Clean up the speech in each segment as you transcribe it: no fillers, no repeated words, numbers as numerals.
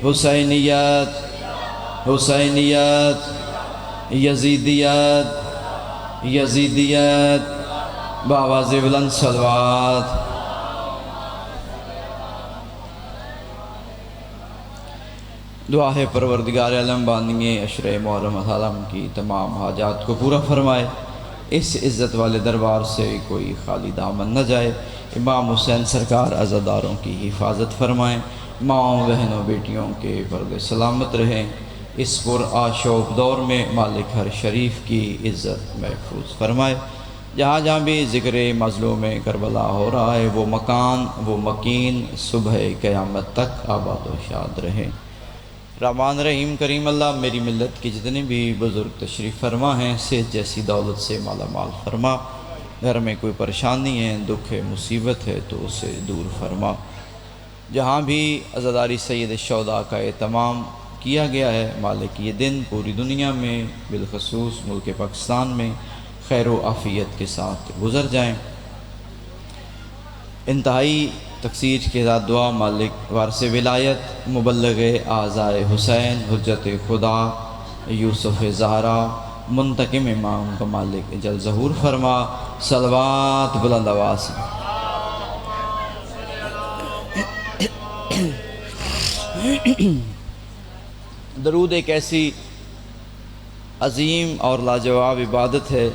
حسینیت حسینیت یزیدیت یزیدیت بآواز بلند صلوات۔ دعا ہے پروردگار عالم بانیے عشرِ محرم حرم کی تمام حاجات کو پورا فرمائے، اس عزت والے دربار سے کوئی خالی دامن نہ جائے۔ امام حسین سرکار عزاداروں کی حفاظت فرمائیں، ماؤں بہنوں بیٹیوں کے پردے سلامت رہیں۔ اس پر آشوب دور میں مالک ہر شریف کی عزت محفوظ فرمائے۔ جہاں جہاں بھی ذکر مظلوم کربلا ہو رہا ہے وہ مکان وہ مکین صبح قیامت تک آباد و شاد رہیں۔ رحمان رحیم کریم اللہ میری ملت کی جتنے بھی بزرگ تشریف فرما ہیں صحت جیسی دولت سے مالا مال فرما، گھر میں کوئی پریشانی ہے دکھ ہے مصیبت ہے تو اسے دور فرما۔ جہاں بھی عزاداری سید الشہداء کا اہتمام کیا گیا ہے مالک یہ دن پوری دنیا میں بالخصوص ملک پاکستان میں خیر و عافیت کے ساتھ گزر جائیں۔ انتہائی تقصیر کے ساتھ دعا مالک وارث ولایت مبلغ اعضائے حسین حجت خدا یوسف زہرا منتقم امام کا مالک جل ظہور فرما۔ صلوات بلند آواز سے۔ درود ایک ایسی عظیم اور لاجواب عبادت ہے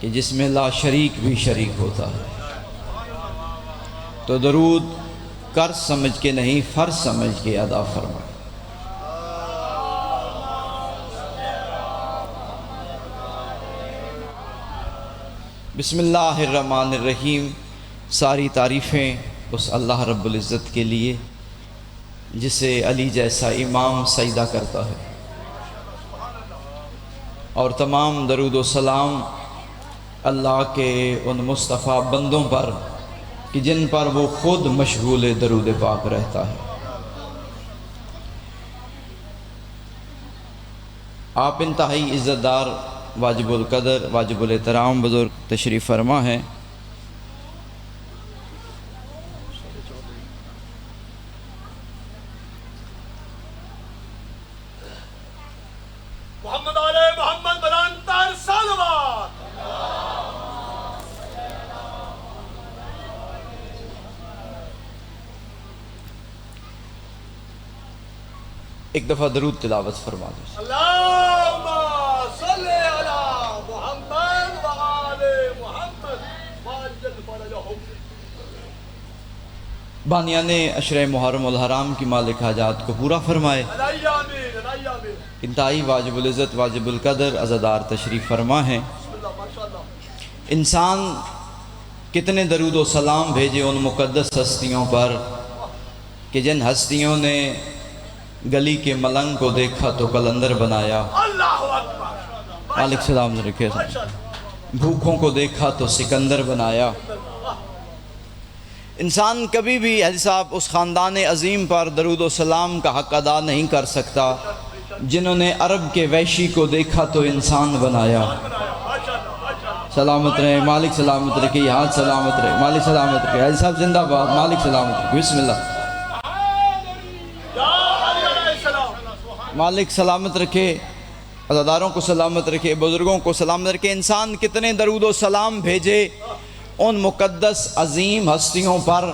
کہ جس میں لا شریک بھی شریک ہوتا ہے، تو درود کر سمجھ کے نہیں فرض سمجھ کے ادا فرمائے۔ بسم اللہ الرحمن الرحیم۔ ساری تعریفیں اس اللہ رب العزت کے لیے جسے علی جیسا امام سجدہ کرتا ہے، اور تمام درود و سلام اللہ کے ان مصطفیٰ بندوں پر کہ جن پر وہ خود مشغول درود پاک رہتا ہے۔ آپ انتہائی عزت دار واجب القدر واجب الاحترام بزرگ تشریف فرما ہیں۔ محمد علیہ محمد بلندتر صلوات۔ ایک دفعہ درود تلاوت فرما دیں۔ اللہم صلی علی محمد وآل محمد وعجل فرجہم۔ بانیان عشرِ محرم الحرام کی مالک حاجات کو پورا فرمائے۔ علیہ آمین علیہ آمین۔ انتہائی واجب العزت واجب القدر عزادار تشریف فرما ہیں۔ بسم اللہ ماشاءاللہ۔ انسان کتنے درود و سلام بھیجے ان مقدس ہستیوں پر کہ جن ہستیوں نے گلی کے ملنگ کو دیکھا تو قلندر بنایا، اللہ اکبر۔ مالک سلام رکھے، بھوکھوں کو دیکھا تو سکندر بنایا۔ انسان کبھی بھی حاجی صاحب اس خاندان عظیم پر درود و سلام کا حق ادا نہیں کر سکتا جنہوں نے عرب کے ویشی کو دیکھا تو انسان بنایا۔ سلامت رہے مالک، سلامت رکھے، ہاتھ سلامت رہے مالک، سلامت رکھے حاجی صاحب زندہ باد، مالک سلامت رکھے۔ بسم اللہ۔ مالک سلامت رکھے، عزاداروں کو سلامت رکھے، بزرگوں کو سلامت رکھے۔ انسان کتنے درود و سلام بھیجے ان مقدس عظیم ہستیوں پر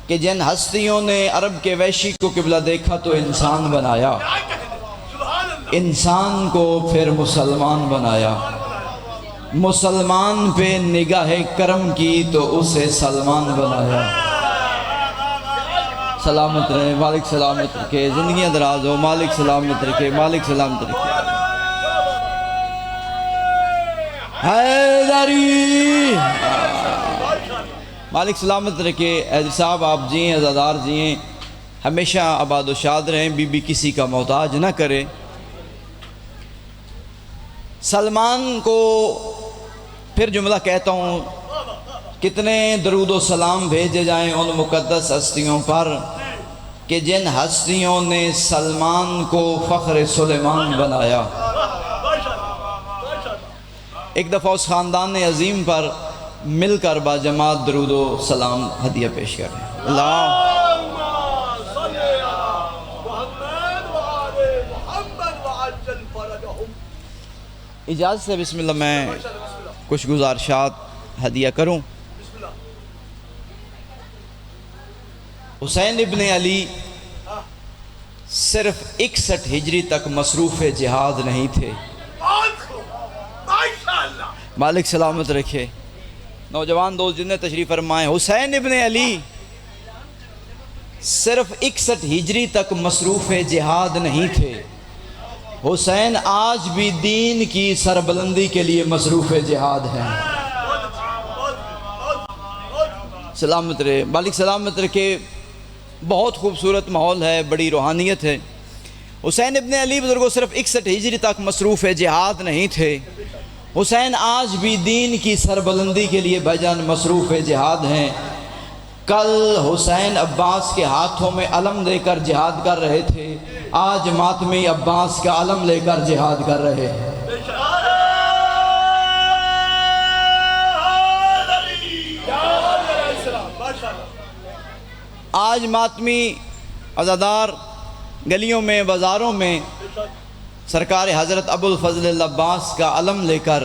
کہ جن ہستیوں نے عرب کے ویشی کو قبلہ دیکھا تو انسان بنایا، انسان کو پھر مسلمان بنایا، مسلمان پہ نگاہ کرم کی تو اسے سلمان بنایا۔ سلامت رہے مالک، سلامت رکھے، زندگیاں دراز ہو مالک، سلامت رکھے مالک، سلامت رکھے۔ حیدری مالک سلامت رکھے۔ حاجی صاحب آپ جئیں، عزادار جئیں، ہمیشہ آباد و شاد رہیں، بی بی کسی کا محتاج نہ کرے۔ سلمان کو پھر جملہ کہتا ہوں، کتنے درود و سلام بھیجے جائیں ان مقدس ہستیوں پر کہ جن ہستیوں نے سلمان کو فخر سلیمان بنایا۔ ایک دفعہ اس خاندان عظیم پر مل کر با جماعت درود و سلام ہدیہ پیش کریں۔ اللہ اجازت سے بسم اللہ میں کچھ گزارشات ہدیہ کروں. بسم اللہ. حسین ابن علی صرف 61 ہجری تک مصروف جہاد نہیں تھے. ماشاءاللہ. مالک سلامت رکھے. نوجوان دوست جن نے تشریف فرمائے، حسین ابن علی صرف 61 ہجری تک مصروف جہاد نہیں تھے. حسین آج بھی دین کی سربلندی کے لیے مصروف جہاد ہیں. سلامت رہے، مالک سلامت رکھے. بہت خوبصورت ماحول ہے، بڑی روحانیت ہے. حسین ابن علی بزرگوں صرف 61 ہجری تک مصروف جہاد نہیں تھے. حسین آج بھی دین کی سربلندی کے لیے بھائی مصروف جہاد ہیں. کل حسین عباس کے ہاتھوں میں علم لے کر جہاد کر رہے تھے، آج ماتمی عباس کا علم لے کر جہاد کر رہے ہیں. آج ماتمی عزادار گلیوں میں بازاروں میں سرکار حضرت ابو الفضل عباس کا علم لے کر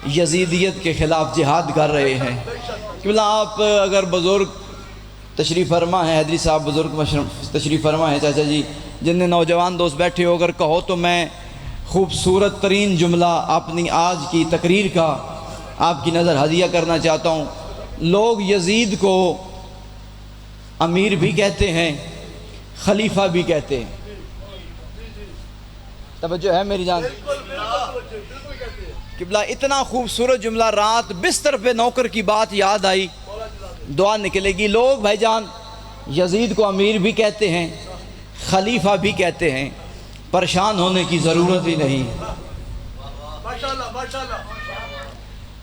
یزیدیت کے خلاف جہاد کر رہے ہیں. کیونکہ آپ اگر بزرگ تشریف فرما ہیں، حیدری صاحب بزرگ تشریف فرما ہیں چاچا جی، جن نے نوجوان دوست بیٹھے ہو، اگر کہو تو میں خوبصورت ترین جملہ اپنی آج کی تقریر کا آپ کی نظر ہدیہ کرنا چاہتا ہوں. لوگ یزید کو امیر بھی کہتے ہیں، خلیفہ بھی کہتے ہیں. توجہ ہے میری جان؟ قبلہ اتنا خوبصورت جملہ، رات بستر پہ نوکر کی بات یاد آئی، دعا نکلے گی. لوگ بھائی جان یزید کو امیر بھی کہتے ہیں، خلیفہ بھی کہتے ہیں. پریشان ہونے کی ضرورت ہی نہیں،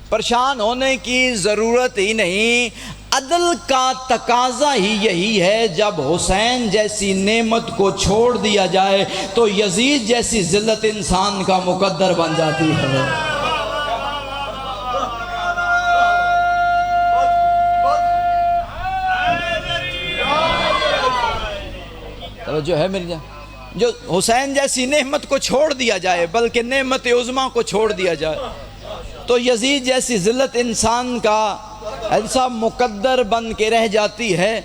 پریشان ہونے کی ضرورت ہی نہیں. عدل کا تقاضا ہی یہی ہے، جب حسین جیسی نعمت کو چھوڑ دیا جائے تو یزید جیسی ذلت انسان کا مقدر بن جاتی ہے. توجہ ہے میری جان؟ جو حسین جیسی نعمت کو چھوڑ دیا جائے، بلکہ نعمت عظمیٰ کو چھوڑ دیا جائے، تو یزید جیسی ذلت انسان کا ایسا مقدر بن کے رہ جاتی ہے.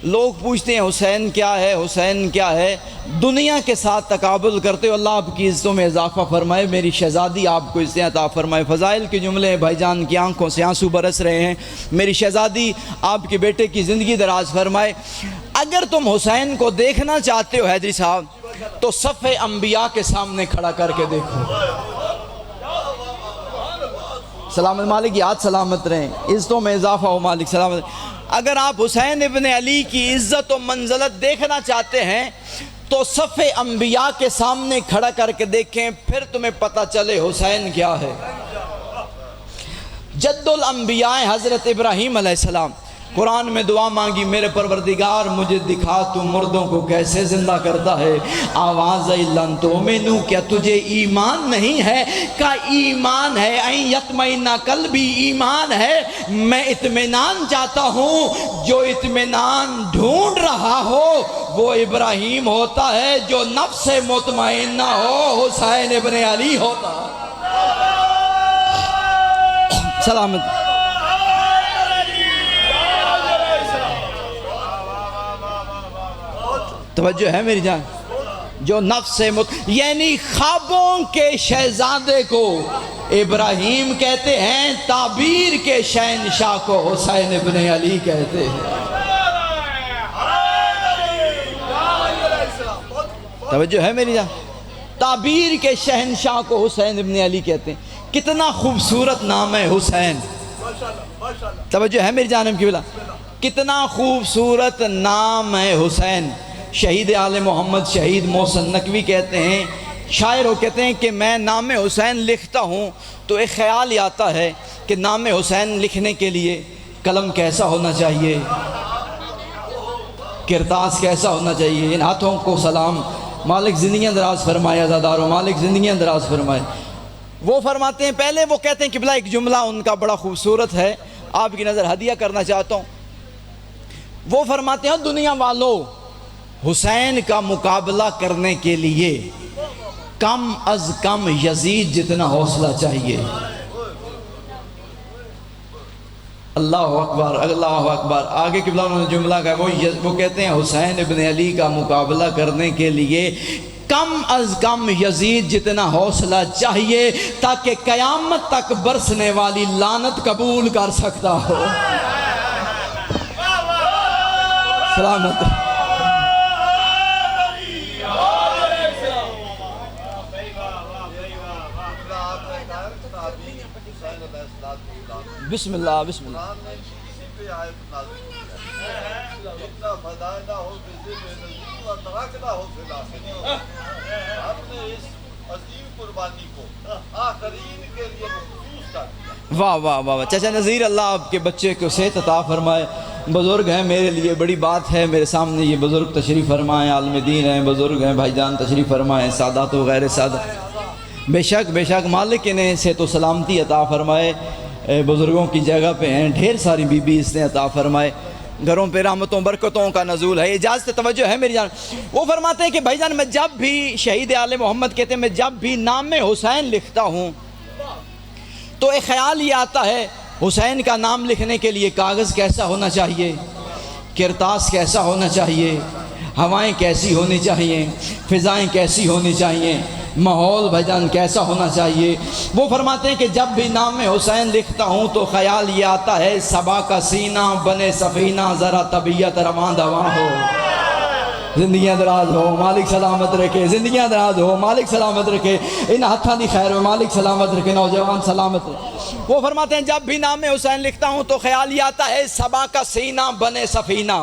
لوگ پوچھتے ہیں حسین کیا ہے، حسین کیا ہے، دنیا کے ساتھ تقابل کرتے ہو. اللہ آپ کی عزتوں میں اضافہ فرمائے. میری شہزادی آپ کو عزتیں عطا فرمائے. فضائل کے جملے ہیں بھائی جان کی آنکھوں سے آنسو برس رہے ہیں. میری شہزادی آپ کے بیٹے کی زندگی دراز فرمائے. اگر تم حسین کو دیکھنا چاہتے ہو حیدری صاحب، تو صف انبیاء کے سامنے کھڑا کر کے دیکھو. سلامت مالک، یاد سلامت رہیں، عزتوں میں اضافہ ہو مالک سلامت. اگر آپ حسین ابن علی کی عزت و منزلت دیکھنا چاہتے ہیں تو صف انبیاء کے سامنے کھڑا کر کے دیکھیں، پھر تمہیں پتہ چلے حسین کیا ہے. جد الانبیاء حضرت ابراہیم علیہ السلام، قرآن میں دعا مانگی، میرے پروردگار مجھے دکھا تو مردوں کو کیسے زندہ کرتا ہے. آواز لن تؤمنوا، کیا تجھے ایمان نہیں ہے؟ کا ایمان ہے. این یطمئن قلبی، ایمان ہے. میں اطمینان چاہتا ہوں. جو اطمینان ڈھونڈ رہا ہو وہ ابراہیم ہوتا ہے، جو نفس مطمئنہ ہو حسین ابن علی ہوتا ہے. سلامت. توجہ ہے میری جان؟ جو نفس یعنی خوابوں کے شہزادے کو ابراہیم کہتے ہیں، تعبیر کے شہنشاہ کو حسین ابن علی کہتے ہیں. توجہ ہے میری جان؟ تعبیر کے شہنشاہ کو حسین ابن علی کہتے ہیں. کتنا خوبصورت نام ہے حسین. توجہ ہے میری جانب کی بلا؟ کتنا خوبصورت نام ہے حسین. شہید آل محمد شہید محسن نقوی کہتے ہیں، شاعر وہ کہتے ہیں کہ میں نام حسین لکھتا ہوں تو ایک خیال ہی آتا ہے کہ نام حسین لکھنے کے لیے قلم کیسا ہونا چاہیے، کرتاس کیسا ہونا چاہیے. ان ہاتھوں کو سلام. مالک زندگیاں دراز فرمائے، عزادارو مالک زندگیاں دراز فرمائے. وہ فرماتے ہیں، پہلے وہ کہتے ہیں کہ بلا ایک جملہ ان کا بڑا خوبصورت ہے، آپ کی نظر ہدیہ کرنا چاہتا ہوں. وہ فرماتے ہیں، دنیا والوں، حسین کا مقابلہ کرنے کے لیے کم از کم یزید جتنا حوصلہ چاہیے۔ اللہ اکبر اللہ اکبر۔ آگے قبلہ انہوں نے جملہ کہا، وہ کہتے ہیں حسین ابن علی کا مقابلہ کرنے کے لیے کم از کم یزید جتنا حوصلہ چاہیے تاکہ قیامت تک برسنے والی لعنت قبول کر سکتا ہو۔ سلامت۔ بسم اللہ بسم اللہ۔ واہ واہ واہ۔ چچا نذیر اللہ آپ کے بچے کو صحت عطا فرمائے۔ بزرگ ہیں، میرے لیے بڑی بات ہے میرے سامنے یہ بزرگ تشریف فرمائیں، عالم دین ہیں، بزرگ ہیں، بھائی جان تشریف فرمائیں، سادات و غیر سادات۔ بے شک مالک نے صحت و سلامتی عطا فرمائے، بزرگوں کی جگہ پہ ہیں، ڈھیر ساری بی بی اس نے عطا فرمائے، گھروں پہ رحمتوں برکتوں کا نزول ہے۔ اجازت توجہ ہے میری جان۔ وہ فرماتے ہیں کہ بھائی جان میں جب بھی شہید آل محمد کہتے ہیں، میں جب بھی نام حسین لکھتا ہوں تو ایک خیال یہ آتا ہے حسین کا نام لکھنے کے لیے کاغذ کیسا ہونا چاہیے، کرتاس کیسا ہونا چاہیے، ہوائیں کیسی ہونی چاہیے، فضائیں کیسی ہونی چاہیے، ماحول بھجن کیسا ہونا چاہیے۔ وہ فرماتے ہیں کہ جب بھی نام حسین لکھتا ہوں تو خیال یہ آتا ہے صبا کا سینہ بنے سفینہ، ذرا طبیعت رواں دواں ہو، زندگیاں دراز ہو، مالک سلامت رکھے، زندگیاں دراز ہو، مالک سلامت رکھے، ان ہتھاں دی خیر میں مالک سلامت رکھے، نوجوان سلامت رکھے۔ وہ فرماتے ہیں جب بھی نام حسین لکھتا ہوں تو خیال یہ آتا ہے صبا کا سینہ بنے سفینہ،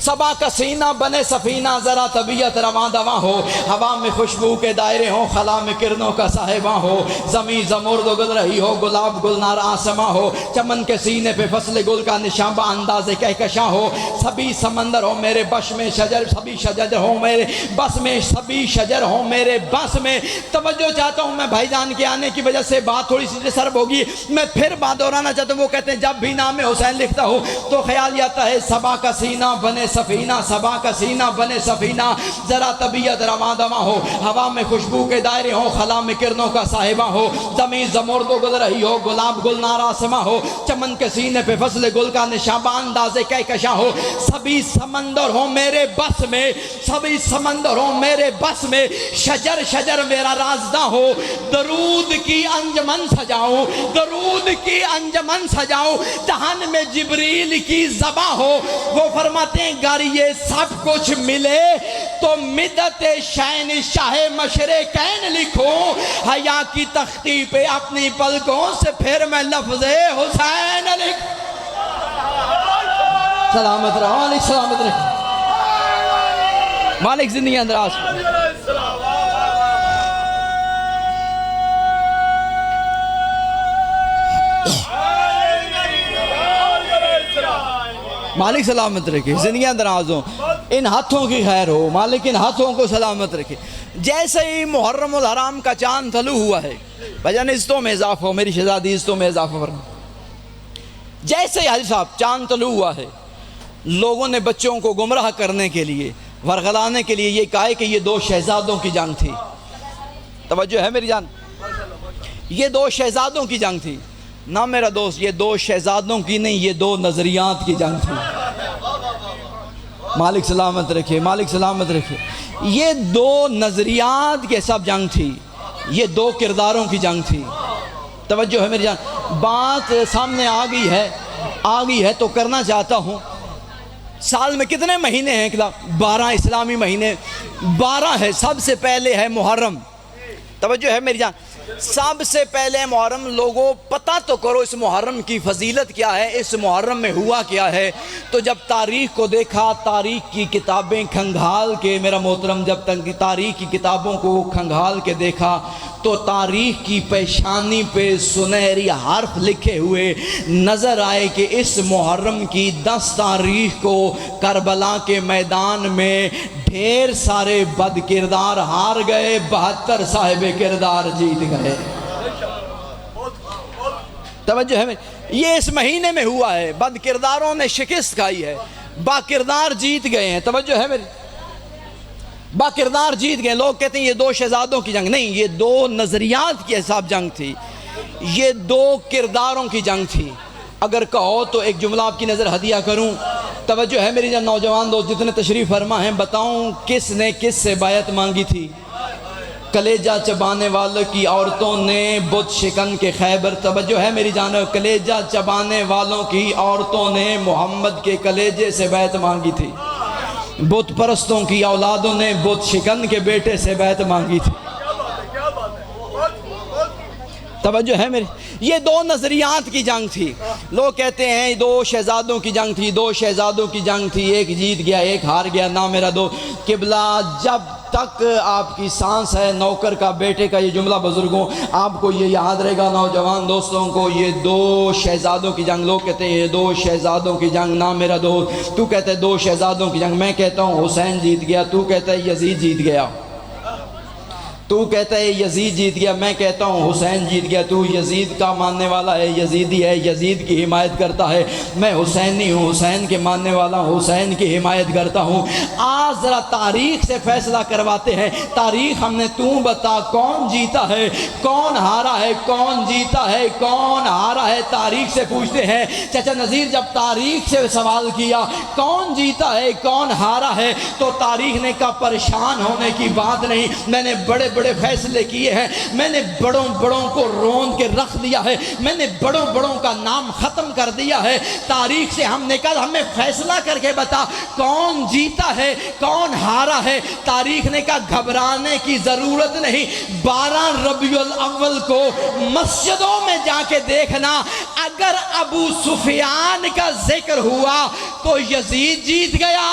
صبا کا سینہ بنے سفینہ، ذرا طبیعت رواں دواں ہو، ہوا میں خوشبو کے دائرے ہوں، خلا میں کرنوں کا صاحباں ہو، زمین زمرد گل رہی ہو، گلاب گلنار آسماں ہو، چمن کے سینے پہ فصل گل کا نشان با انداز کہکشاں ہو، سبھی سمندر ہو میرے بش میں شجر، سبھی شجر ہو میرے بس میں، سبھی شجر ہو میرے بس میں۔ توجہ چاہتا ہوں میں بھائی جان کے آنے کی وجہ سے بات تھوڑی سی ڈسٹرب ہوگی، میں پھر بات دہرانا چاہتا ہوں۔ وہ کہتے ہیں جب بھی نام حسین لکھتا ہوں تو خیال یہ آتا ہے صبا کا سینہ بنے سفینہ، صبا کا سینہ بنے سفینہ، ذرا طبیعت رواں دواں ہو، ہوا میں خوشبو کے دائرے ہوں، خلا میں کرنوں کا صاحبہ ہو، زمین زمرد گل رہی ہو، گلاب گلنار آسماں ہو، چمن کے سینے پہ فصل گل کا نشان انداز کہکشاں ہو، سبھی سمندر ہوں میرے بس میں، سبھی سمندر ہوں میرے بس میں، شجر شجر میرا رازداں ہو، درود کی انجمن سجاؤں، درود کی انجمن سجاؤں، دہن میں جبریل کی زباں ہو۔ وہ فرماتے ہیں گر یہ سب کچھ ملے تو مدت شین شاہ مشرقین لکھوں، حیا کی تختی پہ اپنی پلکوں سے پھر میں لفظ حسین لکھ۔ سلامت رہو مالک، سلامت رہو مالک، زندگی اندراز۔ مالک سلامت رکھے، زندگیاں دراز ہوں، ان ہاتھوں کی خیر ہو، مالک ان ہاتھوں کو سلامت رکھے۔ جیسے ہی محرم الحرام کا چاند طلوع ہوا ہے، بھجن عزتوں میں اضافہ ہو، میری شہزادی عزتوں میں اضافہ فرما۔ جیسے ہی حاجی صاحب چاند طلوع ہوا ہے، لوگوں نے بچوں کو گمراہ کرنے کے لیے، ورغلانے کے لیے یہ کہا کہ یہ دو شہزادوں کی جنگ تھی۔ توجہ ہے میری جان، یہ دو شہزادوں کی جنگ تھی۔ نہ میرا دوست، یہ دو شہزادوں کی نہیں، یہ دو نظریات کی جنگ تھی۔ مالک سلامت رکھے، مالک سلامت رکھے۔ یہ دو نظریات کے سب جنگ تھی، یہ دو کرداروں کی جنگ تھی۔ توجہ ہے میری جان، بات سامنے آ گئی ہے تو کرنا چاہتا ہوں۔ سال میں کتنے مہینے ہیں؟ 12 اسلامی مہینے، 12 ہے۔ سب سے پہلے ہے محرم۔ توجہ ہے میری جان، سب سے پہلے محرم۔ لوگوں پتہ تو کرو اس محرم کی فضیلت کیا ہے، اس محرم میں ہوا کیا ہے۔ تو جب تاریخ کو دیکھا، تاریخ کی کتابیں کھنگھال کے، میرا محترم جب تک تاریخ کی کتابوں کو کھنگھال کے دیکھا تو تاریخ کی پیشانی پہ سنہری حرف لکھے ہوئے نظر آئے کہ اس محرم کی 10 تاریخ کو کربلا کے میدان میں ڈھیر سارے بد کردار ہار گئے، 72 صاحب کردار جیت گئے۔ توجہ ہے، یہ اس مہینے میں ہوا ہے۔ بد کرداروں نے شکست کھائی ہے، با کردار جیت گئے ہیں۔ توجہ ہے میری، با کردار جیت گئے. لوگ کہتے ہیں یہ دو شہزادوں کی جنگ نہیں، یہ دو نظریات کے حساب جنگ تھی، یہ دو کرداروں کی جنگ تھی. اگر کہو تو ایک جملہ آپ کی نظر ہدیہ کروں. توجہ ہے میری جان نوجوان دوست جتنے تشریف فرما ہیں، بتاؤں کس نے کس سے بیعت مانگی تھی؟ کلیجہ چبانے والوں کی عورتوں نے بت شکن کے خیبر. توجہ ہے میری جان، کلیجہ چبانے والوں کی عورتوں نے محمد کے کلیجے سے بیعت مانگی تھی. بت پرستوں کی اولادوں نے بت شکن کے بیٹے سے بیعت مانگی تھی. توجہ ہے میری، یہ دو نظریات کی جنگ تھی. لوگ کہتے ہیں دو شہزادوں کی جنگ تھی، دو شہزادوں کی جنگ تھی، ایک جیت گیا ایک ہار گیا. نہ میرا دو قبلہ، جب تک آپ کی سانس ہے نوکر کا بیٹے کا، یہ جملہ بزرگوں آپ کو یہ یاد رہے گا نوجوان دوستوں کو، یہ دو شہزادوں کی جنگ. لوگ کہتے ہیں یہ دو شہزادوں کی جنگ. نہ میرا دوست، تو کہتا ہے دو شہزادوں کی جنگ، میں کہتا ہوں حسین جیت گیا، تو کہتا ہے یزید جیت گیا. تو کہتا ہے یزید جیت گیا، میں کہتا ہوں حسین جیت گیا. تو یزید کا ماننے والا ہے، یزیدی ہے، یزید کی حمایت کرتا ہے. میں حسینی ہوں، حسین کے ماننے والا ہوں، حسین کی حمایت کرتا ہوں. آج ذرا تاریخ سے فیصلہ کرواتے ہیں. تاریخ ہم نے تو بتا کون جیتا ہے کون ہارا ہے، کون جیتا ہے کون ہارا ہے. تاریخ سے پوچھتے ہیں. چچا نذیر جب تاریخ سے سوال کیا کون جیتا ہے کون ہارا ہے، تو تاریخ نے کہا پریشان ہونے کی بات نہیں، میں نے بڑے فیصلے کیے ہیں، میں نے بڑوں کو روند کے رکھ دیا ہے، میں نے بڑوں کا نام ختم کر دیا ہے. تاریخ سے ہم نے کہا ہمیں فیصلہ کر کے بتا کون جیتا ہے کون ہارا ہے. تاریخ نے کہا گھبرانے کی ضرورت نہیں، 12 ربیع الاول کو مسجدوں میں جا کے دیکھنا، اگر ابو سفیان کا ذکر ہوا تو یزید جیت گیا،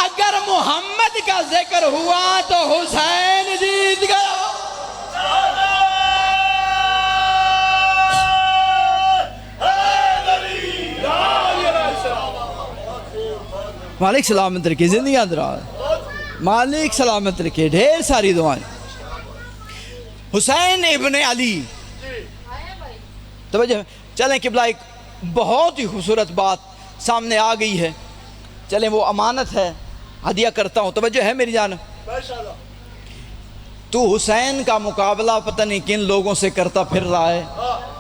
اگر محمد کا ذکر ہوا تو حسین جیت گیا. مالک سلامت رکھے، زندگیاں دراز، مالک سلامت رکھے، ڈھیر ساری دعائیں. حسین ابن علی. توجہ چلیں قبلہ، ایک بہت ہی خوبصورت بات سامنے آ گئی ہے، چلیں وہ امانت ہے، ہدیہ کرتا ہوں. توجہ ہے میری جان. تو حسین کا مقابلہ پتہ نہیں کن لوگوں سے کرتا پھر رہا ہے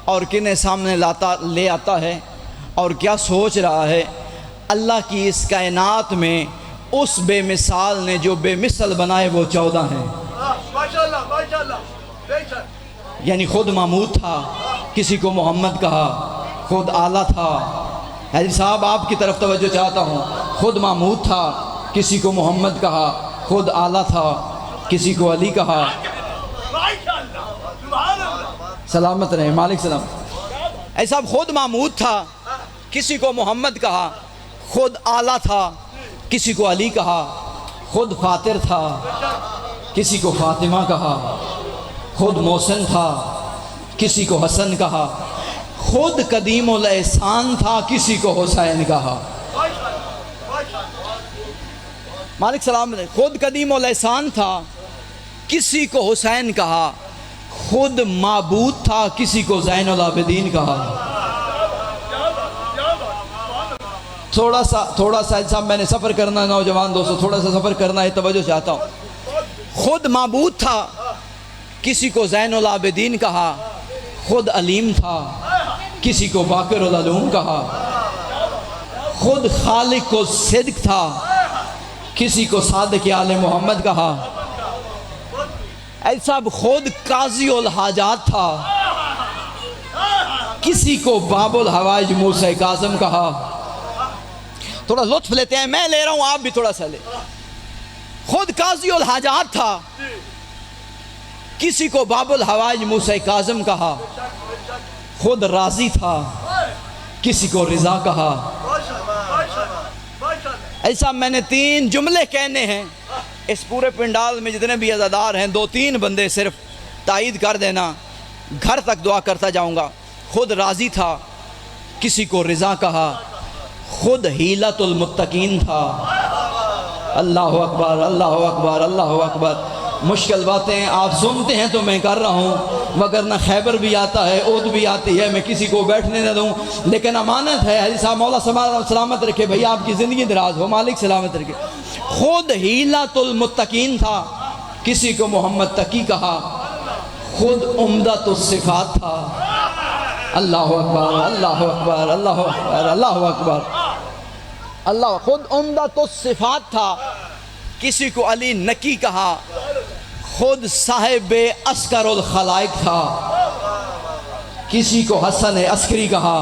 اور کنہیں سامنے لے آتا ہے اور کیا سوچ رہا ہے. اللہ کی اس کائنات میں اس بے مثال نے جو بے مثل بنائے وہ 14 ہیں. یعنی خود محمود تھا، کسی کو محمد کہا، خود اعلیٰ تھا. حضرت صاحب آپ کی طرف توجہ چاہتا ہوں. خود محمود تھا، کسی کو محمد کہا، خود اعلیٰ تھا، کسی کو علی کہا. سلامت رہے مالک سلام. ایسا خود محمود تھا، کسی کو محمد کہا، خود اعلیٰ تھا، کسی کو علی کہا. خود فاتر تھا، کسی کو فاطمہ کہا. خود محسن تھا، کسی کو حسن کہا. خود قدیم الاحسان تھا، کسی کو حسین کہا. مالک سلام. خود قدیم الاحسان تھا، کسی کو حسین کہا. خود معبود تھا، کسی کو زین العابدین کہا. تھوڑا سا صاحب میں نے سفر کرنا ہے نوجوان دوستو، تھوڑا سا سفر کرنا ہے، توجہ چاہتا ہوں. خود معبود تھا، کسی کو زین العابدین کہا. خود علیم تھا، کسی کو باقر العلوم کہا. خود خالق کو صدق تھا، کسی کو صادق آل محمد کہا. ایسا خود قاضی الحاجات تھا، کسی کو باب الحوائج موسیٰ کاظم کہا. تھوڑا لطف لیتے ہیں، میں لے رہا ہوں آپ بھی تھوڑا سا لے. خود قاضی الحاجات تھا، کسی کو باب الحوائج موسیٰ کاظم کہا. خود راضی تھا، کسی کو رضا کہا. ایسا میں نے 3 جملے کہنے ہیں. اس پورے پنڈال میں جتنے بھی عزادار ہیں 2-3 بندے صرف تائید کر دینا، گھر تک دعا کرتا جاؤں گا. خود راضی تھا، کسی کو رضا کہا. خود حیلت المتقین تھا. اللہ اکبر اللہ اکبر اللہ اکبر. مشکل باتیں آپ سنتے ہیں تو میں کر رہا ہوں. وگرنہ خیبر بھی آتا ہے، اود بھی آتی ہے، میں کسی کو بیٹھنے نہ دوں، لیکن امانت ہے۔ حضرت صاحب مولا سلامت رکھے بھئی آپ کی زندگی دراز ہو، مالک سلامت رکھے۔ خود حیلۃ المتقین تھا، کسی کو محمد تقی کہا، خود عمدۃ الصفات تھا۔ اللہ اکبر، اللہ اکبر، اللہ اکبر، اللہ اکبر، اللہ، خود عمدۃ الصفات تھا، کسی کو علی نقی کہا، خود صاحب عسکر الخلائق تھا، کسی کو حسن عسکری کہا،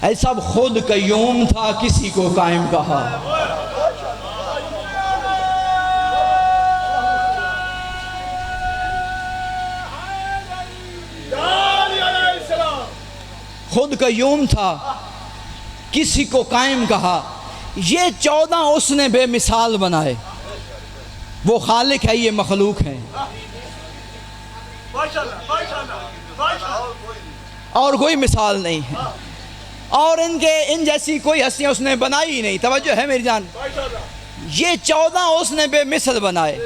ایسا خود قیوم تھا، کسی کو قائم کہا۔ خود قیوم تھا، کسی کو قائم کہا۔ یہ 14 اس نے بے مثال بنائے، وہ خالق ہے، یہ مخلوق ہیں، اور کوئی مثال نہیں ہے، اور ان جیسی کوئی ہستیاں اس نے بنائی ہی نہیں۔ توجہ ہے میری جان، یہ 14 اس نے بے مثل بنائے،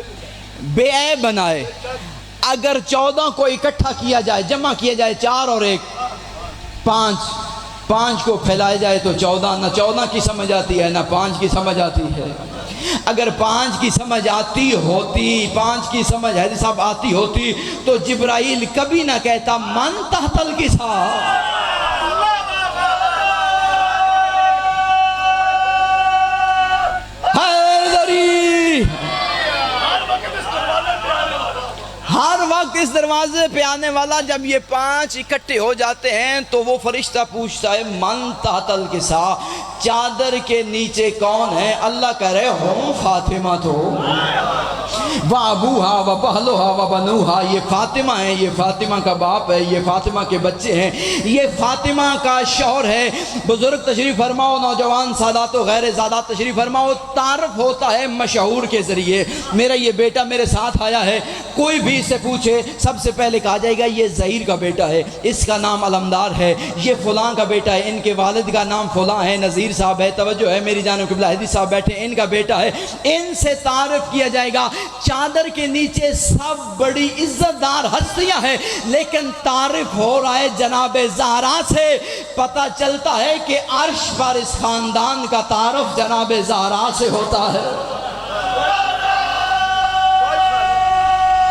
بے عیب بنائے۔ اگر 14 کو اکٹھا کیا جائے، جمع کیا جائے، 4 اور 1 5 کو پھیلایا جائے تو 14، نہ 14 کی سمجھ آتی ہے نہ 5 کی سمجھ آتی ہے۔ اگر 5 کی سمجھ آتی ہوتی، 5 کی سمجھ حضرت صاحب آتی ہوتی تو جبرائیل کبھی نہ کہتا من تحت الکسا۔ ہر وقت اس دروازے پہ آنے والا جب یہ 5 اکٹھے ہو جاتے ہیں تو وہ فرشتہ پوچھتا ہے من تحت الکسا، چادر کے نیچے کون ہے؟ اللہ کہہ رہے ہم فاطمہ تو وابوہا وبہلوہا وبنوہا، یہ فاطمہ ہے، یہ فاطمہ کا باپ ہے، یہ فاطمہ کے بچے ہیں، یہ فاطمہ کا شوہر ہے۔ بزرگ تشریف فرماؤ، نوجوان سادات و غیر زادات تشریف فرماؤ۔ تعارف ہوتا ہے مشہور کے ذریعے، میرا یہ بیٹا میرے ساتھ آیا ہے، کوئی بھی اس سے پوچھے سب سے پہلے کہا جائے گا یہ ظہیر کا بیٹا ہے، اس کا نام علمدار ہے، یہ فلاں کا بیٹا ہے، ان کے والد کا نام فلاں ہے، نذیر صاحب ہے، توجہ ہے میری جانب، قبلہ حدیث صاحب بیٹھے، ان کا بیٹا ہے، ان سے تعارف کیا جائے گا۔ چادر کے نیچے سب بڑی عزت دار ہستیاں ہیں، لیکن تعارف ہو رہا ہے جناب زہرا سے، پتہ چلتا ہے کہ عرش پر اس خاندان کا تعارف جناب زہرا سے ہوتا ہے۔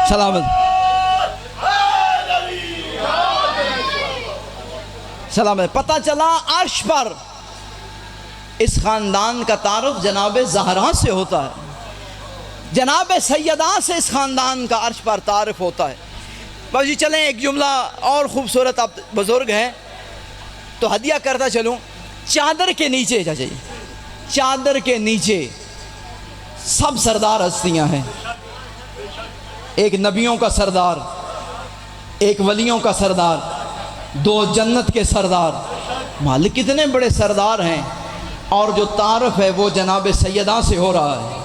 سلامت سلامت، پتہ چلا عرش پر اس خاندان کا تعارف جناب زہرا سے ہوتا ہے، جناب سیدہ سے اس خاندان کا عرش پر تعارف ہوتا ہے۔ بس جی چلیں ایک جملہ اور خوبصورت، آپ بزرگ ہیں تو ہدیہ کرتا چلوں۔ چادر کے نیچے چاچا جی، چادر کے نیچے سب سردار ہستیاں ہیں، ایک نبیوں کا سردار، ایک ولیوں کا سردار، 2 جنت کے سردار، مالک کتنے بڑے سردار ہیں، اور جو تعارف ہے وہ جناب سیدہ سے ہو رہا ہے۔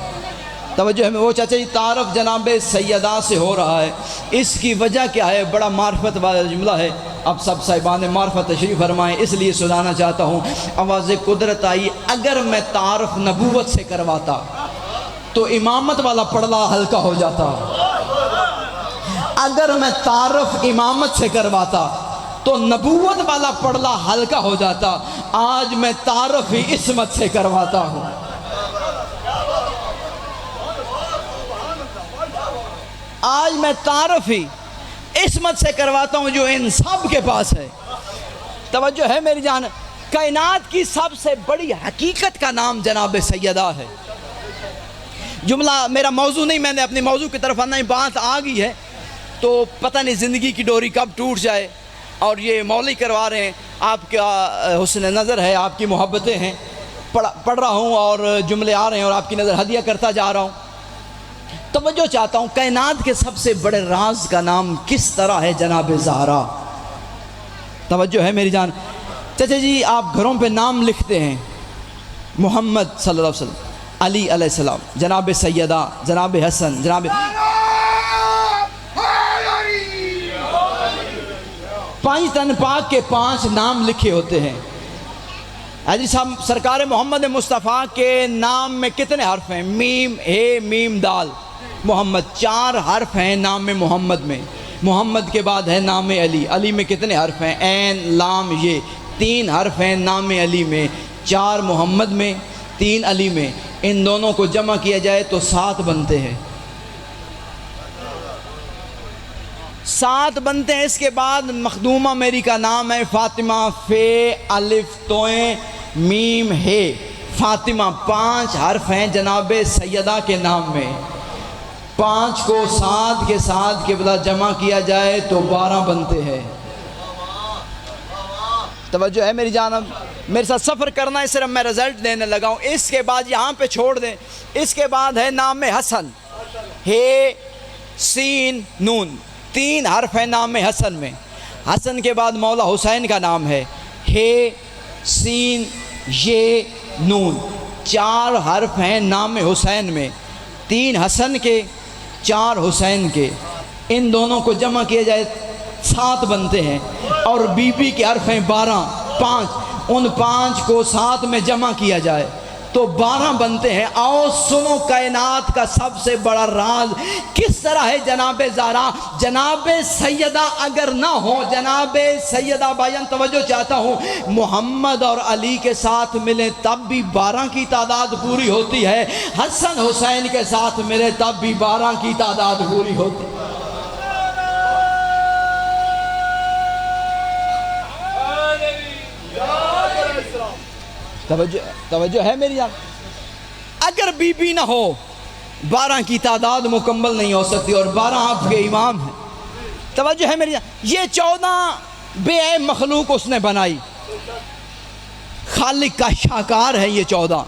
توجہ ہے، وہ چاچا جی تعارف جناب سیدہ سے ہو رہا ہے، اس کی وجہ کیا ہے؟ بڑا معرفت والا جملہ ہے، اب سب صاحبان معرفت تشریف فرمائیں، اس لیے سنانا چاہتا ہوں۔ آواز قدرت آئی، اگر میں تعارف نبوت سے کرواتا تو امامت والا پڑلا ہلکا ہو جاتا، اگر میں تعارف امامت سے کرواتا تو نبوت والا پڑلا ہلکا ہو جاتا، آج میں تعارف ہی عصمت سے کرواتا ہوں۔ آج میں تعارف ہی عصمت سے کرواتا ہوں جو ان سب کے پاس ہے۔ توجہ ہے میری جان، کائنات کی سب سے بڑی حقیقت کا نام جناب سیدہ ہے۔ جملہ میرا موضوع نہیں، میں نے اپنے موضوع کی طرف آنا ہی، بات آ گئی ہے تو پتہ نہیں زندگی کی ڈوری کب ٹوٹ جائے، اور یہ مولوی کروا رہے ہیں، آپ کا حسن نظر ہے، آپ کی محبتیں ہیں، پڑھ رہا ہوں اور جملے آ رہے ہیں اور آپ کی نظر ہدیہ کرتا جا رہا ہوں۔ توجہ چاہتا ہوں، کائنات کے سب سے بڑے راز کا نام کس طرح ہے جناب زہرا؟ توجہ ہے میری جان، چچا جی آپ گھروں پہ نام لکھتے ہیں، محمد صلی اللہ علیہ وسلم، علی علیہ السلام، جناب سیدہ، جناب حسن، جناب 5 تن پاک کے 5 نام لکھے ہوتے ہیں۔ حضرت صاحب سرکار محمد مصطفیٰ کے نام میں کتنے حرف ہیں؟ میم، ہے، میم، دال، محمد، 4 حرف ہیں نام میں محمد میں۔ محمد کے بعد ہے نام علی. علی میں کتنے حرف ہیں؟ عین لام یہ 3 حرف ہیں نام علی میں. 4 محمد میں 3 علی میں. ان دونوں کو جمع کیا جائے تو 7 بنتے ہیں. 7 بنتے ہیں. اس کے بعد مخدومہ میری کا نام ہے فاطمہ. فے الف توئیں میم ہے فاطمہ. 5 حرف ہیں جناب سیدہ کے نام میں. 5 کو 7 کے ساتھ قبلہ جمع کیا جائے تو 12 بنتے ہیں. توجہ ہے میری جانب؟ میرے ساتھ سفر کرنا ہے، صرف میں رزلٹ دینے لگا ہوں. اس کے بعد یہاں پہ چھوڑ دیں. اس کے بعد ہے نام حسن. ہے سین نون 3 حرف ہیں نام حسن میں. حسن کے بعد مولا حسین کا نام ہے. ہے سین یہ نون 4 حرف ہیں نام حسین میں. 3 حسن کے 4 حسین کے. ان دونوں کو جمع کیا جائے 7 بنتے ہیں. اور بی بی کے حرف ہیں 12 5. ان 5 کو 7 میں جمع کیا جائے تو 12 بنتے ہیں. آؤ سنو کائنات کا سب سے بڑا راز کس طرح ہے جناب زہرا. جناب سیدہ اگر نہ ہو، جناب سیدہ بھائیان توجہ چاہتا ہوں، محمد اور علی کے ساتھ ملیں تب بھی 12 کی تعداد پوری ہوتی ہے. حسن حسین کے ساتھ ملے تب بھی 12 کی تعداد پوری ہوتی ہے. توجہ ہے میری جان؟ اگر بی بی نہ ہو 12 کی تعداد مکمل نہیں ہو سکتی، اور 12 آپ کے امام ہیں. توجہ ہے میری جان؟ یہ 14 بے عیب مخلوق اس نے بنائی. خالق کا شاکار ہے یہ 14.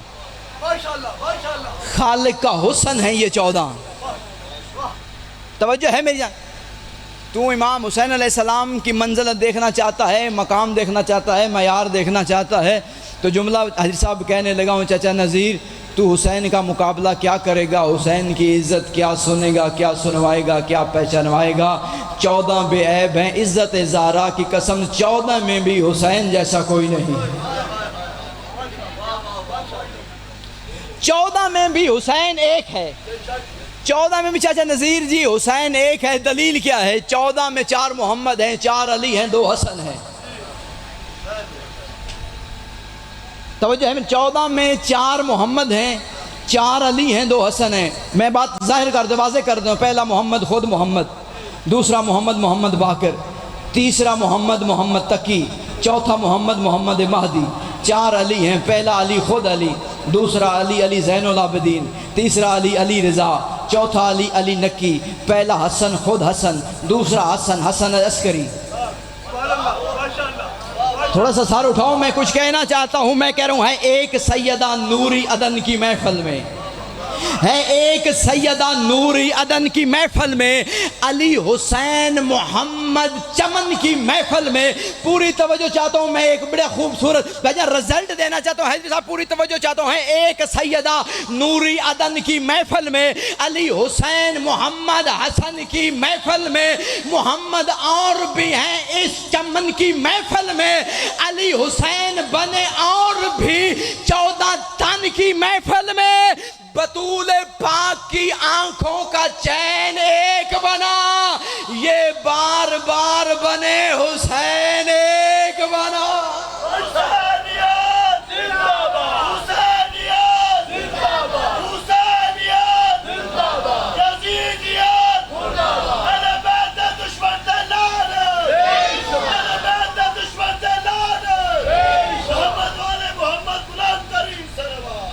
خالق کا حسن ہے یہ 14. توجہ ہے میری جان؟ تو امام حسین علیہ السلام کی منزلت دیکھنا چاہتا ہے، مقام دیکھنا چاہتا ہے، معیار دیکھنا چاہتا ہے، تو جملہ حضرت صاحب کہنے لگا ہوں چچا نذیر تو حسین کا مقابلہ کیا کرے گا؟ حسین کی عزت کیا سنے گا، کیا سنوائے گا، کیا پہچانوائے گا؟ 14 بے عیب ہیں. عزت زہرا کی قسم 14 میں بھی حسین جیسا کوئی نہیں. 14 میں بھی حسین ایک ہے. 14 میں بھی چاچا نذیر جی حسین ایک ہے. دلیل کیا ہے؟ 14 میں 4 محمد ہیں، 4 علی ہیں، 2 حسن ہیں. توجہ ہے؟ 14 میں 4 محمد ہیں، 4 علی ہیں، 2 حسن ہیں. میں بات ظاہر کر دوں، واضح کر دوں. پہلا محمد خود محمد، دوسرا محمد محمد باقر، تیسرا محمد محمد تقی، چوتھا محمد محمد مہدی. 4 علی ہیں. پہلا علی خود علی، دوسرا علی علی زین العابدین، تیسرا علی علی رضا، چوتھا علی علی نکی. پہلا حسن خود حسن، دوسرا حسن حسن عسکری. تھوڑا سا سار اٹھاؤ، میں کچھ کہنا چاہتا ہوں. میں کہہ رہا ہوں ہے ایک سیدہ نوری عدن کی محفل میں، ہے ایک سیدہ نوری عدن کی محفل میں، علی حسین محمد چمن کی محفل میں. پوری توجہ چاہتا ہوں. میں ایک بڑا خوبصورت رزلٹ دینا چاہتا ہوں. حضرت صاحب پوری توجہ چاہتا ہوں. ہے ایک سیدہ نوری عدن کی محفل میں، علی حسین محمد حسن کی محفل میں. محمد اور بھی ہیں اس چمن کی محفل میں. علی حسین بنے اور بھی 14 تن کی محفل میں. بطول پاک کی آنکھوں کا چین ایک بنا، یہ بار بار بنے حسین ایک بنا. حسینیت زندہ باد، حسینیت زندہ باد، حسینیت زندہ باد، یزیدیت زندہ باد. اہل بیت دشمن دلال، اہل بیت دشمن دلال. محمد والے محمد بلند ترین سلوات.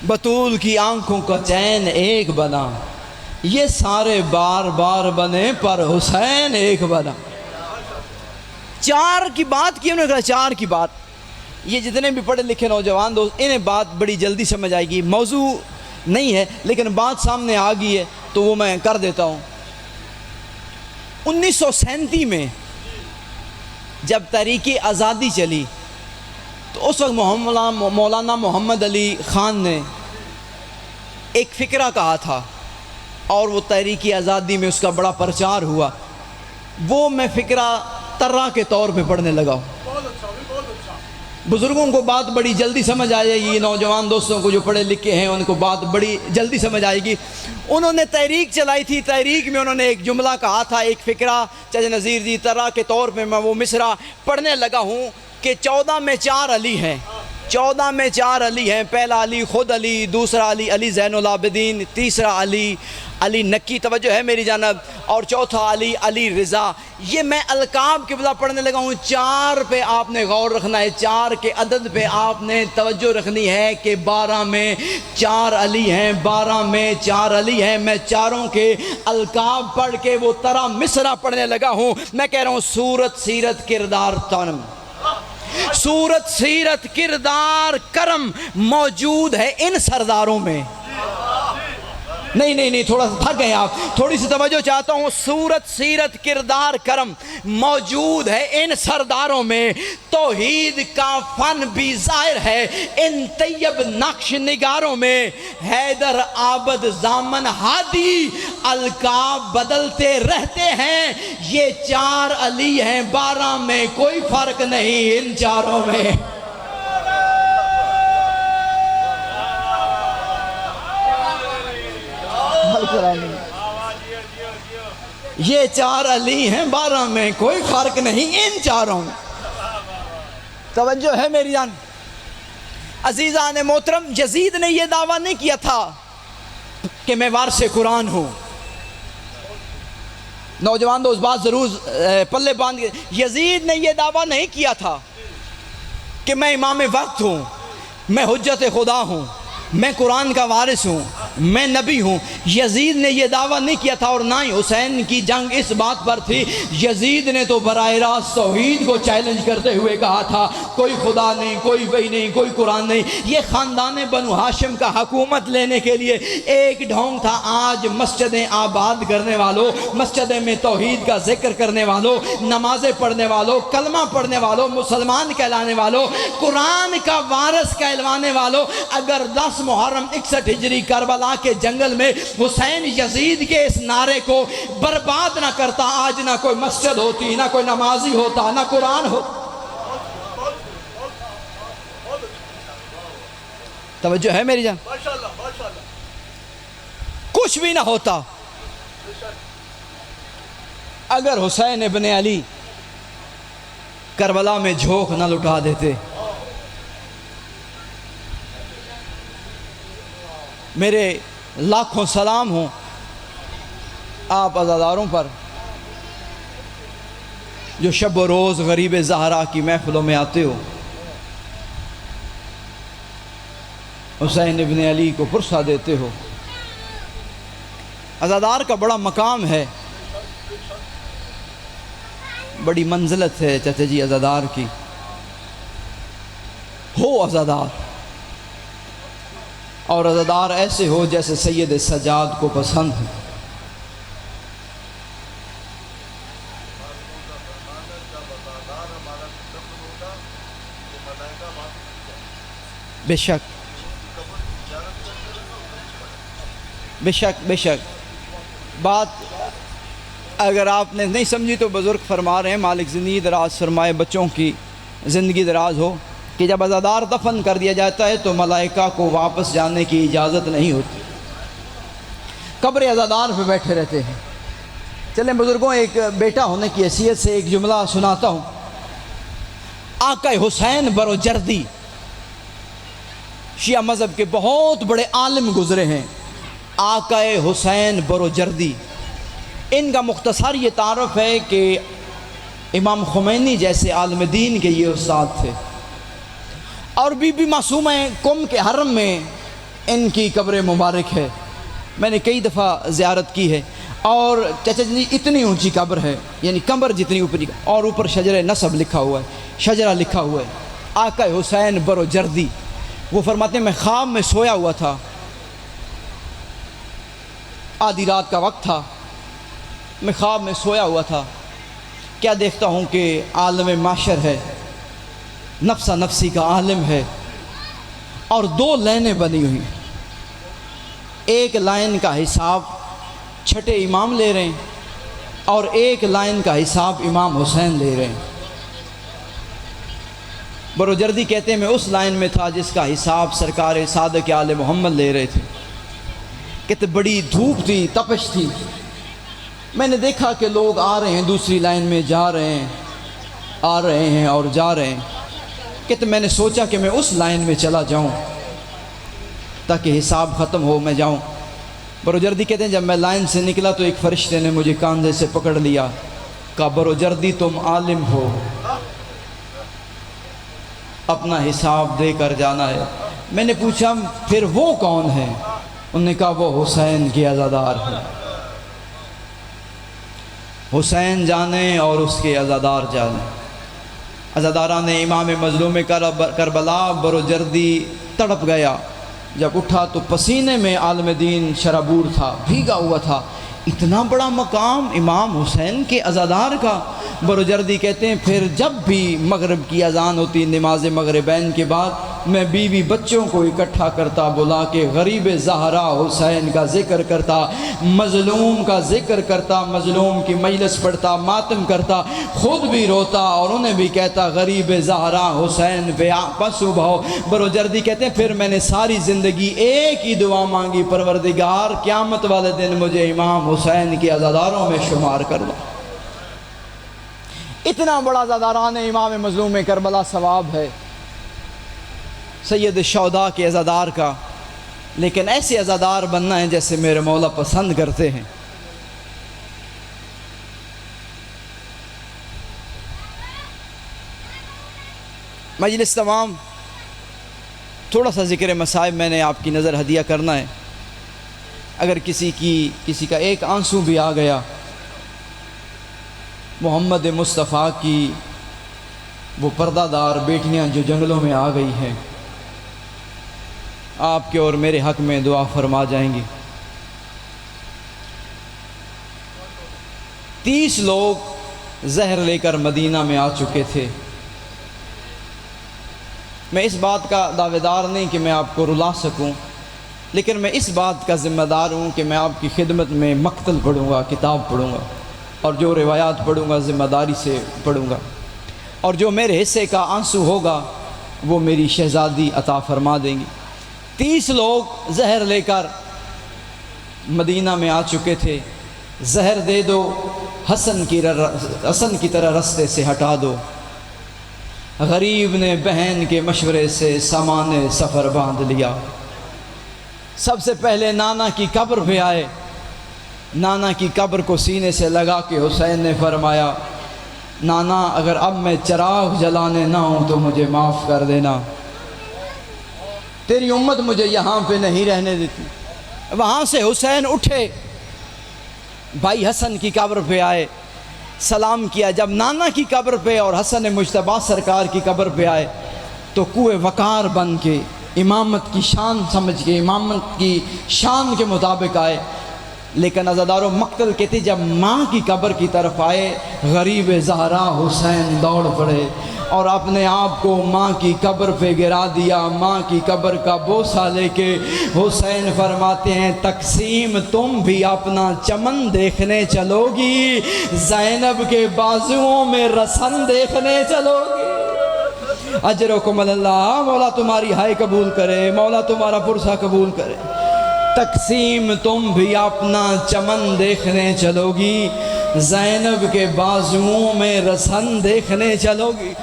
بطول کی آنکھوں کا چین ایک بنا، یہ سارے بار بار بنے پر حسین ایک بنا. 4 کی بات کی انہوں نے کہا 4 کی بات. یہ جتنے بھی پڑھے لکھے نوجوان دوست انہیں بات بڑی جلدی سمجھ آئے گی. موضوع نہیں ہے لیکن بات سامنے آ گئی ہے تو وہ میں کر دیتا ہوں. 1937 میں جب تحریک آزادی چلی تو اس وقت مولانا محمد علی خان نے ایک فقرہ کہا تھا اور وہ تحریک آزادی میں اس کا بڑا پرچار ہوا. وہ میں فقرہ طرح کے طور پہ پڑھنے لگا ہوں. بزرگوں کو بات بڑی جلدی سمجھ آ جائے گی، نوجوان دوستوں کو جو پڑھے لکھے ہیں ان کو بات بڑی جلدی سمجھ آئے گی۔ انہوں نے تحریک چلائی تھی، تحریک میں انہوں نے ایک جملہ کہا تھا، ایک فقرہ چچا نذیر جی طرح کے طور پہ میں وہ مصرع پڑھنے لگا ہوں کہ 14 میں 4 علی ہیں، 14 میں 4 علی ہیں، پہلا علی خود علی، دوسرا علی علی زین العابدین، تیسرا علی علی نکی، توجہ ہے میری جانب، اور چوتھا علی علی رضا۔ یہ میں القاب کے بلا پڑھنے لگا ہوں، 4 پہ آپ نے غور رکھنا ہے، 4 کے عدد پہ آپ نے توجہ رکھنی ہے کہ 12 میں 4 علی ہیں، 12 میں 4 علی ہیں۔ میں چاروں کے القاب پڑھ کے وہ طرح مصرع پڑھنے لگا ہوں۔ میں کہہ رہا ہوں صورت سیرت کردار تنم، صورت سیرت کردار کرم موجود ہے ان سرداروں میں۔ نہیں تھوڑا سا تھک گئے آپ، تھوڑی سی توجہ چاہتا ہوں۔ صورت سیرت کردار کرم موجود ہے ان سرداروں میں، توحید کا فن بھی ظاہر ہے ان طیب نقش نگاروں میں۔ حیدر عابد زامن ہادی القاب بدلتے رہتے ہیں، یہ 4 علی ہیں، 12 میں کوئی فرق نہیں ان چاروں میں۔ یہ 4 علی ہیں، 12 میں کوئی فرق نہیں ان چاروں میں۔ توجہ ہے میری جان۔ عزیزان محترم، یزید نے یہ دعویٰ نہیں کیا تھا کہ میں وارث قرآن ہوں۔ نوجوان دوست بات ضرور پلے باندھ کے، یزید نے یہ دعویٰ نہیں کیا تھا کہ میں امام وقت ہوں، میں حجت خدا ہوں، میں قرآن کا وارث ہوں، میں نبی ہوں۔ یزید نے یہ دعویٰ نہیں کیا تھا، اور نہ ہی حسین کی جنگ اس بات پر تھی۔ یزید نے تو براہ راست توحید کو چیلنج کرتے ہوئے کہا تھا کوئی خدا نہیں، کوئی وحی نہیں، کوئی قرآن نہیں۔ یہ خاندان بنو ہاشم کا حکومت لینے کے لیے ایک ڈھونگ تھا۔ آج مسجدیں آباد کرنے والوں، مسجدیں میں توحید کا ذکر کرنے والوں، نمازیں پڑھنے والوں، کلمہ پڑھنے والوں، مسلمان کہلانے والوں، قرآن کا وارث کہلوانے والوں، اگر 10 محرم 61 ہجری کربلا کے جنگل میں حسین یزید کے اس نعرے کو برباد نہ کرتا، آج نہ کوئی مسجد ہوتی، نہ کوئی نمازی ہوتا، نہ قرآن ہوتا۔ توجہ ہے میری جان، کچھ بھی نہ ہوتا اگر حسین ابن علی کربلا میں جھونک نہ لٹا دیتے۔ میرے لاکھوں سلام ہوں آپ عزاداروں پر جو شب و روز غریب زہرا کی محفلوں میں آتے ہو، حسین ابن علی کو پرسہ دیتے ہو۔ عزادار کا بڑا مقام ہے، بڑی منزلت ہے چچا جی عزادار کی۔ ہو عزادار، اور عزادار ایسے ہو جیسے سید سجاد کو پسند ہے۔ بے شک بے شک بے شک، بات اگر آپ نے نہیں سمجھی تو بزرگ فرما رہے ہیں، مالک زندگی دراز فرمائے، بچوں کی زندگی دراز ہو، کہ جب عزادار دفن کر دیا جاتا ہے تو ملائکہ کو واپس جانے کی اجازت نہیں ہوتی، قبر عزادار پہ بیٹھے رہتے ہیں۔ چلیں بزرگوں، ایک بیٹا ہونے کی حیثیت سے ایک جملہ سناتا ہوں۔ آقا حسین بروجردی شیعہ مذہب کے بہت بڑے عالم گزرے ہیں، آقا حسین بروجردی۔ ان کا مختصر یہ تعارف ہے کہ امام خمینی جیسے عالم دین کے یہ استاد تھے، اور بی بی معصومہ قم کے حرم میں ان کی قبر مبارک ہے۔ میں نے کئی دفعہ زیارت کی ہے، اور چچا جی اتنی اونچی قبر ہے، یعنی کمر جتنی اوپری، اور اوپر شجر نسب لکھا ہوا ہے، شجرہ لکھا ہوا ہے، آقا حسین بروجردی۔ وہ فرماتے ہیں میں خواب میں سویا ہوا تھا، آدھی رات کا وقت تھا، میں خواب میں سویا ہوا تھا، کیا دیکھتا ہوں کہ عالم معاشر ہے، نفسہ نفسی کا عالم ہے، اور 2 لائنیں بنی ہوئی ہیں۔ ایک لائن کا حساب چھٹے امام لے رہے ہیں، اور ایک لائن کا حساب امام حسین لے رہے ہیں۔ بروجردی کہتے ہیں میں اس لائن میں تھا جس کا حساب سرکار صادق آل محمد لے رہے تھے۔ کہتے بڑی دھوپ تھی، تپش تھی، میں نے دیکھا کہ لوگ آ رہے ہیں دوسری لائن میں، جا رہے ہیں، آ رہے ہیں اور جا رہے ہیں۔ کہتے میں نے سوچا کہ میں اس لائن میں چلا جاؤں تاکہ حساب ختم ہو، میں جاؤں۔ بروجردی کہتے ہیں جب میں لائن سے نکلا تو ایک فرشتے نے مجھے کاندھے سے پکڑ لیا، کہا بروجردی تم عالم ہو، اپنا حساب دے کر جانا ہے۔ میں نے پوچھا پھر وہ کون ہے؟ انہوں نے کہا وہ حسین کے عزادار ہیں، حسین جانے اور اس کے عزادار جانے۔ عزاداران امام مظلوم کربلا بروجردی تڑپ گیا، جب اٹھا تو پسینے میں عالم دین شرابور تھا، بھیگا ہوا تھا۔ اتنا بڑا مقام امام حسین کے عزادار کا۔ بروجردی کہتے ہیں پھر جب بھی مغرب کی اذان ہوتی نماز مغربین کے بعد، میں بیوی بچوں کو اکٹھا کرتا، بلا کے غریب زہرا حسین کا ذکر کرتا، مظلوم کا ذکر کرتا، مظلوم کی مجلس پڑھتا، ماتم کرتا، خود بھی روتا اور انہیں بھی کہتا غریب زہرا حسین پہ آپس بھاؤ۔ بروجردی کہتے ہیں پھر میں نے ساری زندگی ایک ہی دعا مانگی، پروردگار قیامت والے دن مجھے امام حسین کے عزاداروں میں شمار کر دو۔ اتنا بڑا عزاداران امام مظلوم کربلا ثواب ہے سید الشہداء کے عزادار کا، لیکن ایسے عزادار بننا ہے جیسے میرے مولا پسند کرتے ہیں۔ مجلس تمام، تھوڑا سا ذکر مصائب میں نے آپ کی نظر ہدیہ کرنا ہے۔ اگر کسی کا ایک آنسو بھی آ گیا، محمد مصطفیٰ کی وہ پردہ دار بیٹیاں جو جنگلوں میں آ گئی ہیں، آپ کے اور میرے حق میں دعا فرما جائیں گی۔ 30 لوگ زہر لے کر مدینہ میں آ چکے تھے۔ میں اس بات کا دعوے دار نہیں کہ میں آپ کو رلا سکوں، لیکن میں اس بات کا ذمہ دار ہوں کہ میں آپ کی خدمت میں مقتل پڑھوں گا، کتاب پڑھوں گا، اور جو روایات پڑھوں گا ذمہ داری سے پڑھوں گا، اور جو میرے حصے کا آنسو ہوگا وہ میری شہزادی عطا فرما دیں گی۔ 30 لوگ زہر لے کر مدینہ میں آ چکے تھے۔ زہر دے دو، حسن کی طرح رستے سے ہٹا دو۔ غریب نے بہن کے مشورے سے سامان سفر باندھ لیا۔ سب سے پہلے نانا کی قبر پہ آئے، نانا کی قبر کو سینے سے لگا کے حسین نے فرمایا نانا اگر اب میں چراغ جلانے نہ ہوں تو مجھے معاف کر دینا، تیری امت مجھے یہاں پہ نہیں رہنے دیتی۔ وہاں سے حسین اٹھے، بھائی حسن کی قبر پہ آئے، سلام کیا۔ جب نانا کی قبر پہ اور حسن مجتبیٰ سرکار کی قبر پہ آئے تو کوہ وقار بن کے امامت کی شان سمجھ کے، امامت کی شان کے مطابق آئے۔ لیکن عزاداروں مقتل کہتے جب ماں کی قبر کی طرف آئے، غریب زہرا حسین دوڑ پڑے اور اپنے آپ کو ماں کی قبر پہ گرا دیا۔ ماں کی قبر کا بوسہ لے کے حسین فرماتے ہیں تقسیم تم بھی اپنا چمن دیکھنے چلو گی، زینب کے بازوؤں میں رسن دیکھنے چلو گی۔ اجرکم اللہ، مولا تمہاری ہائے قبول کرے، مولا تمہارا پرسہ قبول کرے۔ تقسیم تم بھی اپنا چمن دیکھنے چلو گی، زینب کے بازوؤں میں رسن دیکھنے چلو گی۔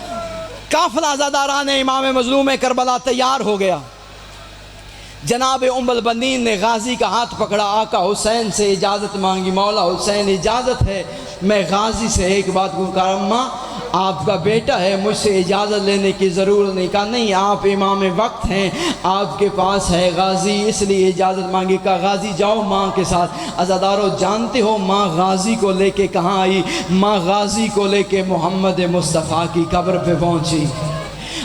قافلہ عزاداران امام مظلوم کربلا تیار ہو گیا۔ جناب ام البنین نے غازی کا ہاتھ پکڑا، آقا حسین سے اجازت مانگی، مولا حسین اجازت ہے میں غازی سے ایک بات کو کہا، اماں آپ کا بیٹا ہے، مجھ سے اجازت لینے کی ضرورت نہیں۔ کہا نہیں، آپ امام وقت ہیں، آپ کے پاس ہے غازی، اس لیے اجازت مانگی۔ کہا غازی جاؤ ماں کے ساتھ۔ عزادارو جانتے ہو ماں غازی کو لے کے کہاں آئی؟ ماں غازی کو لے کے محمد مصطفیٰ کی قبر پہ پہنچی۔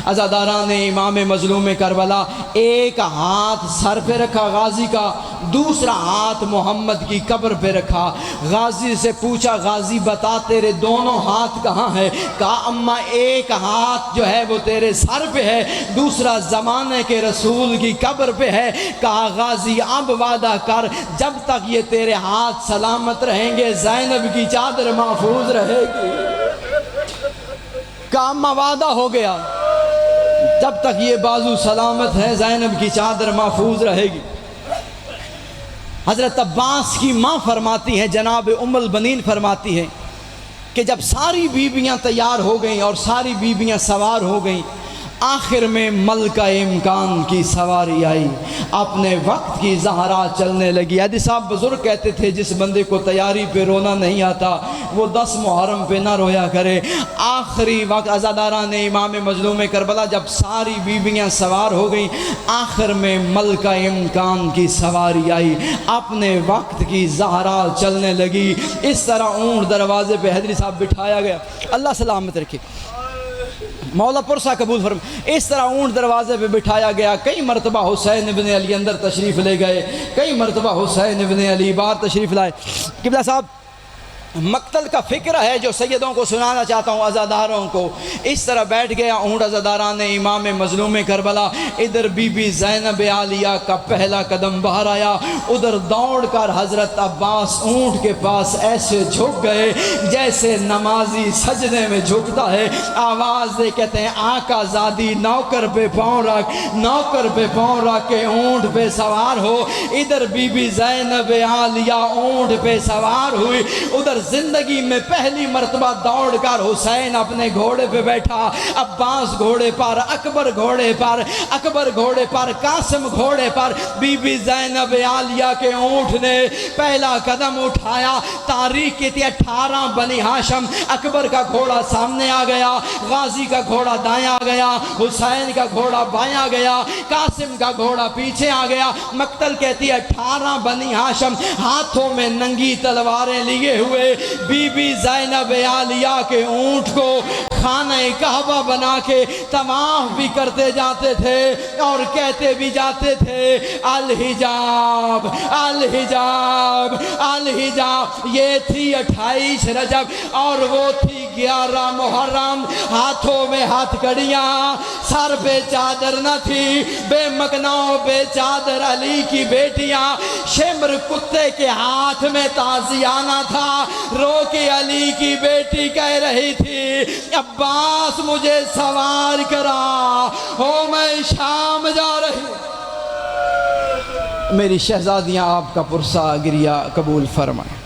عزاداران امام مظلوم کربلا ایک ہاتھ سر پہ رکھا غازی کا، دوسرا ہاتھ محمد کی قبر پہ رکھا۔ غازی سے پوچھا غازی بتا تیرے دونوں ہاتھ کہاں ہے؟ کہا اماں ایک ہاتھ جو ہے وہ تیرے سر پہ ہے، دوسرا زمانے کے رسول کی قبر پہ ہے۔ کہا غازی اب وعدہ کر جب تک یہ تیرے ہاتھ سلامت رہیں گے زینب کی چادر محفوظ رہے گی۔ کہا اماں وعدہ ہو گیا۔ جب تک یہ بازو سلامت ہے زینب کی چادر محفوظ رہے گی۔ حضرت عباس کی ماں فرماتی ہیں، جناب ام البنین فرماتی ہیں کہ جب ساری بیویاں تیار ہو گئیں اور ساری بیویاں سوار ہو گئیں، آخر میں ملکہ امکان کی سواری آئی، اپنے وقت کی زہرا چلنے لگی۔ حدیث صاحب بزرگ کہتے تھے جس بندے کو تیاری پہ رونا نہیں آتا وہ 10 محرم پہ نہ رویا کرے۔ آخری وقت عزاداران امام مظلوم کربلا جب ساری بیویاں سوار ہو گئیں، آخر میں ملکہ امکان کی سواری آئی، اپنے وقت کی زہرا چلنے لگی۔ اس طرح اونٹ دروازے پہ حیدری صاحب بٹھایا گیا، اللہ سلامت رکھے، مولا پرسا قبول فرمائے۔ اس طرح اونٹ دروازے پہ بٹھایا گیا۔ کئی مرتبہ حسین ابن علی اندر تشریف لے گئے، کئی مرتبہ حسین ابن علی باہر تشریف لائے۔ قبلہ صاحب مقتل کا فکر ہے جو سیدوں کو سنانا چاہتا ہوں عزاداروں کو۔ اس طرح بیٹھ گیا اونٹ عزاداران امام مظلوم کربلا، ادھر بی بی زینب عالیہ کا پہلا قدم باہر آیا، ادھر دوڑ کر حضرت عباس اونٹ کے پاس ایسے جھک گئے جیسے نمازی سجدے میں جھکتا ہے۔ آواز دے کہتے ہیں آقا زادی نوکر پہ پاؤں رکھ، نوکر پہ پاؤں رکھ کے اونٹ پہ سوار ہو۔ ادھر بی بی زینب عالیہ اونٹ پہ سوار ہوئی، ادھر زندگی میں پہلی مرتبہ دوڑ کر حسین اپنے گھوڑے پہ بیٹھا، عباس گھوڑے پر، اکبر گھوڑے پر، اکبر گھوڑے پر، قاسم گھوڑے پر۔ بی بی زینب عالیہ کے اونٹ نے پہلا قدم اٹھایا، تاریخ کی تھی 18 بنی ہاشم، اکبر کا گھوڑا سامنے آ گیا، غازی کا گھوڑا دائیں آ گیا، حسین کا گھوڑا بائیں آ گیا، قاسم کا گھوڑا پیچھے آ گیا۔ مقتل کہتی ہے 18 بنی ہاشم ہاتھوں میں ننگی تلواریں لیے ہوئے بی بی زینب عالیہ کے اونٹ کو خانہ کعبہ بنا کے طواف بھی کرتے جاتے تھے اور کہتے بھی جاتے تھے الحجاب الحجاب الحجاب۔ یہ تھی 28 رجب اور وہ تھی 11 محرم۔ ہاتھوں میں ہاتھ کڑیاں، سر پہ چادر نہ تھی، بے مکناؤ بے چادر علی کی بیٹیاں، شمر کتے کے ہاتھ میں تازیانہ تھا، رو کے علی کی بیٹی کہہ رہی تھی عباس مجھے سوار کرا ہو میں شام جا رہی۔ میری شہزادیاں آپ کا پرسہ گریہ قبول فرمائیں۔